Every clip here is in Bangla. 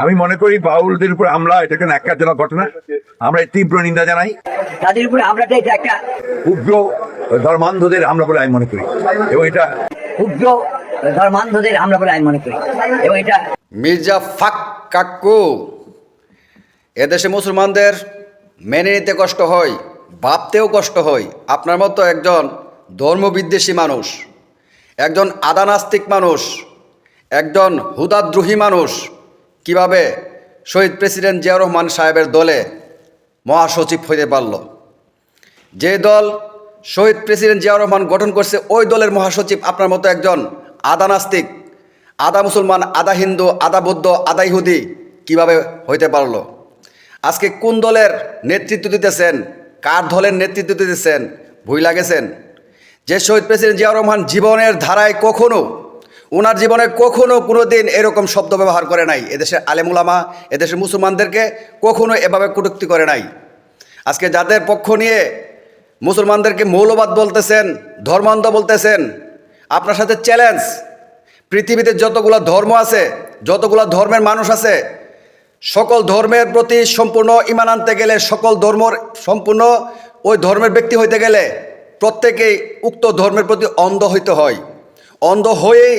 আমি মনে করি বাউলদের উপর হামলা এটাকে ন্যাক্কারজনক ঘটনা। আমরা এর তীব্র নিন্দা জানাই। তাদের উপরে হামলাটা এটা একটা উগ্র ধর্মান্ধদের হামলা বলে আমি মনে করি, এবং এটা উগ্র ধর্মান্ধদের হামলা বলে আমি মনে করি, এবং এটা মির্জা কাক্কু, এদেশে মুসলমানদের মেনে নিতে কষ্ট হয়, ভাবতেও কষ্ট হয়। আপনার মতো একজন ধর্মবিদ্বেষী মানুষ, একজন আদানাস্তিক মানুষ, একজন হুদাদ্রোহী মানুষ কিভাবে শহীদ প্রেসিডেন্ট জিয়াউর রহমান সাহেবের দলে মহাসচিব হইতে পারল? যে দল শহীদ প্রেসিডেন্ট জিয়াউর রহমান গঠন করছে, ওই দলের মহাসচিব আপনার মতো একজন আদানাস্তিক, আধা মুসলমান, আধা হিন্দু, আধা বৌদ্ধ, আধা ইহুদি কিভাবে হইতে পারল? আজকে কোন দলের নেতৃত্ব দিতেছেন, কার দলের নেতৃত্ব দিতেছেন ভুইলা গেছেন? যে শহীদ প্রেসিডেন্ট জিয়াউর রহমান জীবনের ধারায় কখনো, ওনার জীবনে কখনো কোনো দিন এরকম শব্দ ব্যবহার করে নাই। এদেশের আলেম উলামা, এদেশের মুসলমানদেরকে কখনো এভাবে কটূক্তি করে নাই। আজকে যাদের পক্ষ নিয়ে মুসলমানদেরকে মৌলবাদ বলতেছেন, ধর্মান্ধ বলতেছেন, আপনার সাথে চ্যালেঞ্জ, পৃথিবীতে যতগুলো ধর্ম আছে, যতগুলো ধর্মের মানুষ আছে, সকল ধর্মের প্রতি সম্পূর্ণ ঈমান আনতে গেলে, সকল ধর্মের সম্পূর্ণ ওই ধর্মের ব্যক্তি হইতে গেলে প্রত্যেকেই উক্ত ধর্মের প্রতি অন্ধ হইতে হয়। অন্ধ হয়েই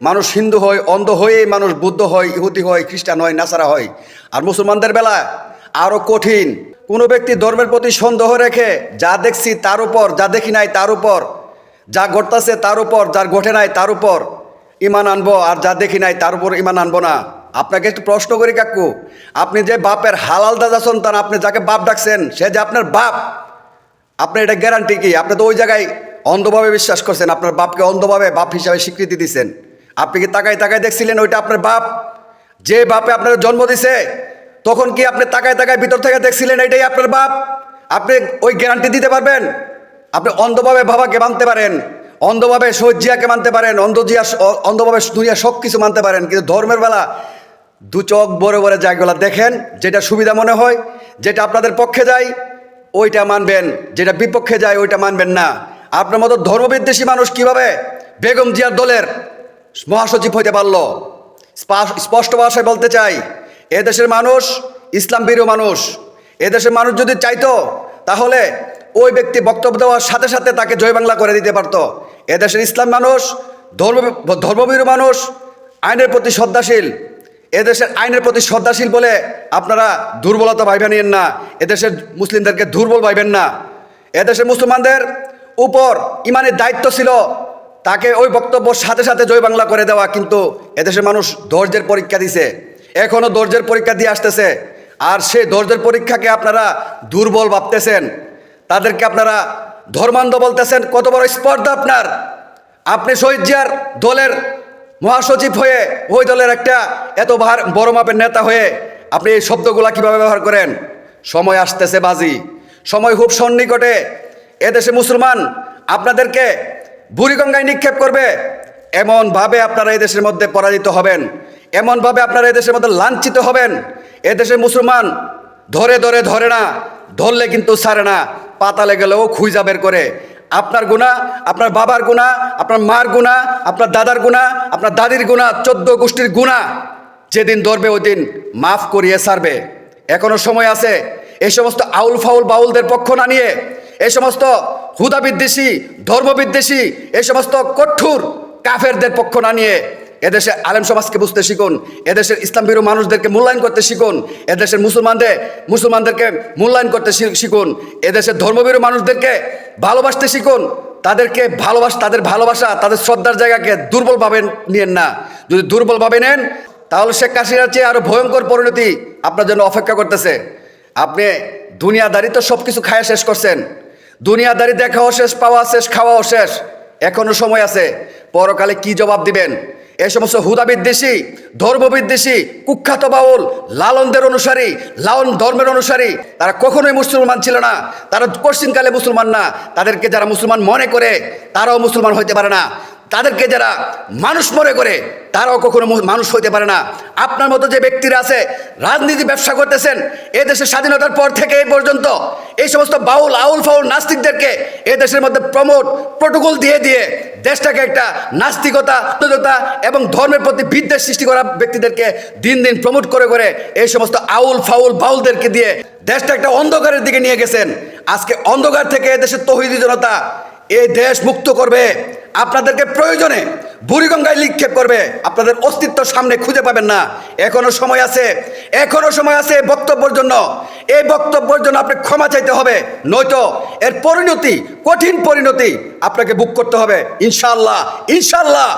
মানুষ হিন্দু হয়, অন্ধ হয়েই মানুষ বুদ্ধ হয়, ইহুদি হয়, খ্রিস্টান হয়, নাসারা হয়। আর মুসলমানদের বেলা আরও কঠিন। কোনো ব্যক্তি ধর্মের প্রতি সন্দেহ রেখে যা দেখছি তার উপর, যা দেখি নাই তার উপর, যা ঘটতেছে তার উপর, যার ঘটে নাই তার উপর ঈমান আনবো, আর যা দেখি নাই তার উপর ঈমান আনবো না। আপনাকে একটু প্রশ্ন করি কাকু, আপনি যে বাপের হালাল দাদা সন্তান, আপনি যাকে বাপ ডাকছেন, সে যে আপনার বাপ, আপনার এটা গ্যারান্টি কি? আপনি তো ওই জায়গায় অন্ধভাবে বিশ্বাস করছেন, আপনার বাপকে অন্ধভাবে বাপ হিসাবে স্বীকৃতি দিচ্ছেন। আপনি কি তাকায় তাকায় দেখছিলেন ওইটা আপনার বাপ? যে বাপে আপনার জন্ম দিছে, তখন কি আপনি তাকায় তাকায় ভিতর থেকে দেখছিলেন এটাই আপনার বাপ? আপনি ওই গ্যারান্টি দিতে পারবেন? আপনি অন্ধভাবে বাবাকে মানতে পারেন, অন্ধভাবে শহীদ জিয়াকে মানতে পারেন, অন্ধভাবে দুনিয়া সব কিছু মানতে পারেন, কিন্তু ধর্মের বেলা দু চোখ বড় বড় জায়গাগুলো দেখেন, যেটা সুবিধা মনে হয়, যেটা আপনাদের পক্ষে যায় ওইটা মানবেন, যেটা বিপক্ষে যায় ওইটা মানবেন না। আপনার মতো ধর্মবিদ্বেষী মানুষ কিভাবে বেগম জিয়ার দলের মহাসচিব হইতে পারল? স্পষ্ট ভাষায় বলতে চাই, এদেশের মানুষ ইসলাম প্রিয় মানুষ। এদেশের মানুষ যদি চাইতো তাহলে ওই ব্যক্তি বক্তব্য দেওয়ার সাথে সাথে তাকে জয় বাংলা করে দিতে পারতো। এদেশের ইসলাম মানুষ, ধর্মপ্রিয় মানুষ, আইনের প্রতি শ্রদ্ধাশীল। এদেশের আইনের প্রতি শ্রদ্ধাশীল বলে আপনারা দুর্বলতা ভাইবেন না, এদেশের মুসলিমদেরকে দুর্বল ভাইবেন না। এদেশের মুসলমানদের উপর ইমানের দায়িত্ব ছিল তাকে ওই বক্তব্য সাথে সাথে জয় বাংলা করে দেওয়া, কিন্তু এদেশের মানুষ ধৈর্যের পরীক্ষা দিছে, এখনও ধৈর্যের পরীক্ষা দিয়ে আসতেছে। আর সেই ধৈর্যের পরীক্ষাকে আপনারা দুর্বল ভাবতেছেন, তাদেরকে আপনারা ধর্মান্ধ বলতেছেন। কত বড় স্পর্ধা আপনার! আপনি শহীদ জিয়ার দলের মহাসচিব হয়ে, ওই দলের একটা এত বড় মাপের নেতা হয়ে আপনি এই শব্দগুলা কীভাবে ব্যবহার করেন? সময় আসতেছে বাজি, সময় খুব সন্নিকটে। এদেশে মুসলমান আপনাদেরকে বুড়িগঙ্গায় নিক্ষেপ করবে, এমনভাবে আপনারা এদেশের মধ্যে পরাজিত হবেন, এমনভাবে আপনারা এদেশের মধ্যে লাঞ্ছিত হবেন। এদেশের মুসলমান ধরে না, ধরলে কিন্তু ছাড়ে না, পাতালে গেলেও খুঁজা বের করে। আপনার গুনাহ, আপনার বাবার গুনাহ, আপনার মার গুনাহ, আপনার দাদার গুনাহ, আপনার দাদির গুনাহ, 14 গোষ্ঠীর গুনাহ যেদিন ধরবে ওই দিন মাফ করিয়ে ছাড়বে। এখনো সময় আছে। এই সমস্ত আউল ফাউল বাউলদের পক্ষ না নিয়ে, এই সমস্ত হুদাবিদ্বেষী, ধর্মবিদ্বেষী, এই সমস্ত কঠোর কাফেরদের পক্ষ না নিয়ে এদেশে আলেম সমাজকে বুঝতে শিখুন, এদেশের ইসলাম প্রিয় মানুষদেরকে মূল্যায়ন করতে শিখুন, এদেশের মুসলমানদেরকে মূল্যায়ন করতে শিখুন, এদেশের ধর্মপ্রিয় মানুষদেরকে ভালোবাসতে শিখুন। তাদের ভালোবাসা, তাদের শ্রদ্ধার জায়গাকে দুর্বলভাবে নিয়েন না। যদি দুর্বলভাবে নেন তাহলে শেখ হাসিনার চেয়ে আরও ভয়ঙ্কর পরিণতি আপনার জন্য অপেক্ষা করতেছে। আপনি দুনিয়াদারি তো সব কিছু খায়া শেষ করছেন, দুনিয়াদারি দেখাও শেষ, পাওয়া শেষ, খাওয়াও শেষ। এখনও সময় আছে, পরকালে কি জবাব দিবেন? এই সমস্ত হুদাবিদ্বেষী, ধর্মবিদ্বেষী, কুখ্যাত বাউল, লালনদের অনুসারী, লালন ধর্মের অনুসারী, তারা কখনোই মুসলমান ছিল না, তারা পশ্চিমকালে মুসলমান না। তাদেরকে যারা মুসলমান মনে করে তারাও মুসলমান হইতে পারে না। তাদেরকে যারা মানুষ মনে করে তারাও কখনো মানুষ হইতে পারে না। আপনার মতো যে ব্যক্তিরা আছে রাজনীতি ব্যবসা করতেছেন, এদেশের স্বাধীনতার পর থেকে এই পর্যন্ত এই সমস্ত বাউল আউল ফাউল নাস্তিকদেরকে এদেশের মধ্যে প্রোটোকল দিয়ে দিয়ে দেশটাকে একটা নাস্তিকতা এবং ধর্মের প্রতি বিদ্বেষ সৃষ্টি করা ব্যক্তিদেরকে দিন দিন প্রমোট করে করে এই সমস্ত আউল ফাউল বাউলদেরকে দিয়ে দেশটা একটা অন্ধকারের দিকে নিয়ে গেছেন। আজকে অন্ধকার থেকে দেশের তৌহিদি জনতা এই দেশ মুক্ত করবে। আপনাদেরকে প্রয়োজনে বুড়িগঙ্গায় নিক্ষেপ করবে, আপনাদের অস্তিত্ব সামনে খুঁজে পাবেন না। এখনো সময় আছে, এখনো সময় আছে বক্তব্যের জন্য। এই বক্তব্যের জন্য আপনি ক্ষমা চাইতে হবে, নয়তো এর পরিণতি, কঠিন পরিণতি আপনাকে বুক করতে হবে। ইনশাআল্লাহ, ইনশাআল্লাহ।